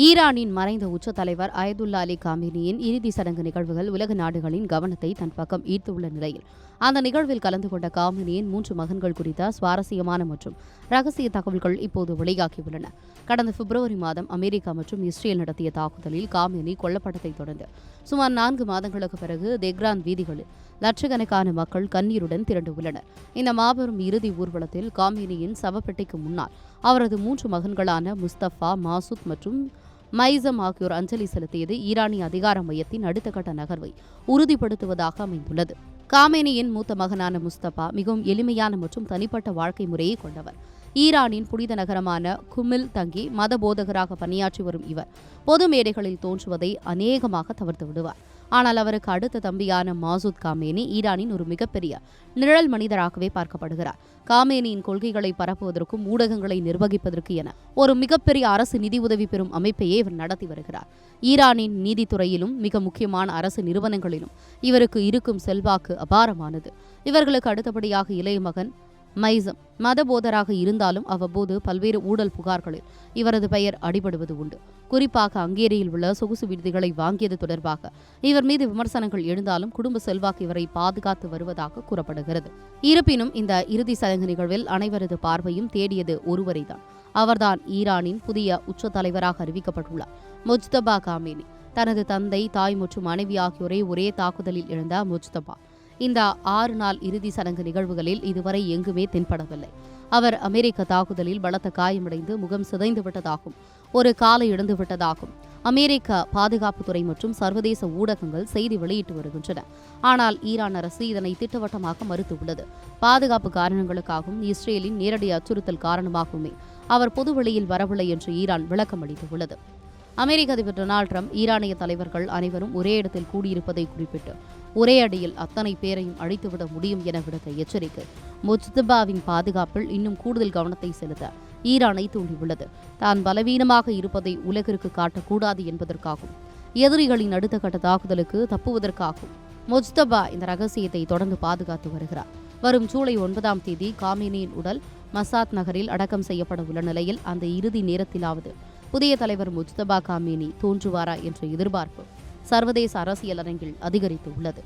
ஈரானின் மறைந்த உச்ச தலைவர் அயதுல்லா அலி காமினியின் இறுதி சடங்கு நிகழ்வுகள் உலக நாடுகளின் கவனத்தை தன் பக்கம் ஈர்த்துள்ள நிலையில் அந்த நிகழ்வில் கலந்து கொண்ட காமினியின் 3 மகன்கள் குறித்த சுவாரஸ்யமான மற்றும் ரகசிய தகவல்கள் இப்போது வெளியாகியுள்ளன. கடந்த பிப்ரவரி மாதம் அமெரிக்கா மற்றும் இஸ்ரேல் நடத்திய தாக்குதலில் காமினி கொல்லப்பட்டதை தொடர்ந்து சுமார் 4 மாதங்களுக்கு பிறகு தெஹ்ரான் வீதிகளில் லட்சக்கணக்கான மக்கள் கண்ணீருடன் திரண்டுள்ளனர். இந்த மாபெரும் இறுதி ஊர்வலத்தில் காமினியின் சவப்பெட்டிக்கு முன்னால் அவரது 3 மகன்களான முஸ்தபா, மாசூத் மற்றும் மைசம் ஆகியோர் அஞ்சலி செலுத்தியது ஈரானிய அதிகார மையத்தின் அடுத்த கட்ட நகர்வை உறுதிப்படுத்துவதாக அமைந்துள்ளது. காமேனியின் மூத்த மகனான முஸ்தபா மிகவும் எளிமையான மற்றும் தனிப்பட்ட வாழ்க்கை முறையை கொண்டவர். ஈரானின் புனித நகரமான குமில் தங்கி மத போதகராக பணியாற்றி வரும் இவர் பொது மேடைகளில் தோன்றுவதை அநேகமாக தவிர்த்து விடுவார். ஆனால் அவருக்கு அடுத்த தம்பியான மாசூத் காமேனி ஈரானின் ஒரு மிகப்பெரிய நிழல் மனிதராகவே பார்க்கப்படுகிறார். காமேனியின் கொள்கைகளை பரப்புவதற்கும் ஊடகங்களை நிர்வகிப்பதற்கு என ஒரு மிகப்பெரிய அரசு நிதி உதவி பெறும் அமைப்பையே இவர் நடத்தி வருகிறார். ஈரானின் நீதித்துறையிலும் மிக முக்கியமான அரசு நிறுவனங்களிலும் இவருக்கு இருக்கும் செல்வாக்கு அபாரமானது. இவர்களுக்கு அடுத்தபடியாக இளைய மகன் மைசம் மதபோதராக இருந்தாலும் அவ்வப்போது பல்வேறு ஊழல் புகார்களில் இவரது பெயர் அடிபடுவது உண்டு. குறிப்பாக ஹங்கேரியில் உள்ள சொகுசு விடுதிகளை வாங்கியது தொடர்பாக இவர் மீது விமர்சனங்கள் எழுந்தாலும் குடும்ப செல்வாக்கு இவரை பாதுகாத்து வருவதாக கூறப்படுகிறது. இருப்பினும் இந்த இறுதி சடங்கு நிகழ்வில் அனைவரது பார்வையும் தேடியது ஒருவரைதான். அவர்தான் ஈரானின் புதிய உச்ச தலைவராக அறிவிக்கப்பட்டுள்ளார் முஜ்தபா காமேனி. தனது தந்தை, தாய் மற்றும் மனைவி ஆகியோரை ஒரே தாக்குதலில் இழந்த முஜ்தபா இந்த 6 நாள் இறுதி சடங்கு நிகழ்வுகளில் இதுவரை எங்குமே தென்படவில்லை. அவர் அமெரிக்க தாக்குதலில் பலத்த காயமடைந்து முகம் சிதைந்து விட்டதாகும், ஒரு காலை இழந்துவிட்டதாகும் அமெரிக்க பாதுகாப்புத்துறை மற்றும் சர்வதேச ஊடகங்கள் செய்தி வெளியிட்டு வருகின்றன. ஆனால் ஈரான் அரசு இதனை திட்டவட்டமாக மறுத்துள்ளது. பாதுகாப்பு காரணங்களுக்காகவும் இஸ்ரேலின் நேரடி அச்சுறுத்தல் காரணமாகவுமே அவர் பொதுவெளியில் வரவில்லை என்று ஈரான் விளக்கம் அளித்துள்ளது. அமெரிக்க அதிபர் டொனால்டு டிரம்ப் ஈரானிய தலைவர்கள் அனைவரும் ஒரே இடத்தில் கூடியிருப்பதை குறிப்பிட்டு ஒரே அடியில் அத்தனை பேரையும் அழித்துவிட முடியும் என விடுத்த எச்சரிக்கை முஜ்தபாவின் பாதுகாப்பில் இன்னும் கூடுதல் கவனத்தை செலுத்த ஈரானை தூண்டியுள்ளது. தான் பலவீனமாக இருப்பதை உலகிற்கு காட்டக்கூடாது என்பதற்காகவும் எதிரிகளின் அடுத்த கட்ட தாக்குதலுக்கு தப்புவதற்காகவும் முஜ்தபா இந்த ரகசியத்தை தொடர்ந்து பாதுகாத்து வருகிறார். வரும் ஜூலை 9ஆம் தேதி காமினியின் உடல் மசாத் நகரில் அடக்கம் செய்யப்பட உள்ள நிலையில் அந்த இறுதி நேரத்திலாவது புதிய தலைவர் முஜ்தபா காமேனி தோன்றுவாரா என்ற எதிர்பார்ப்பு சர்வதேச அரசியல் அரங்கில் அதிகரித்துள்ளது.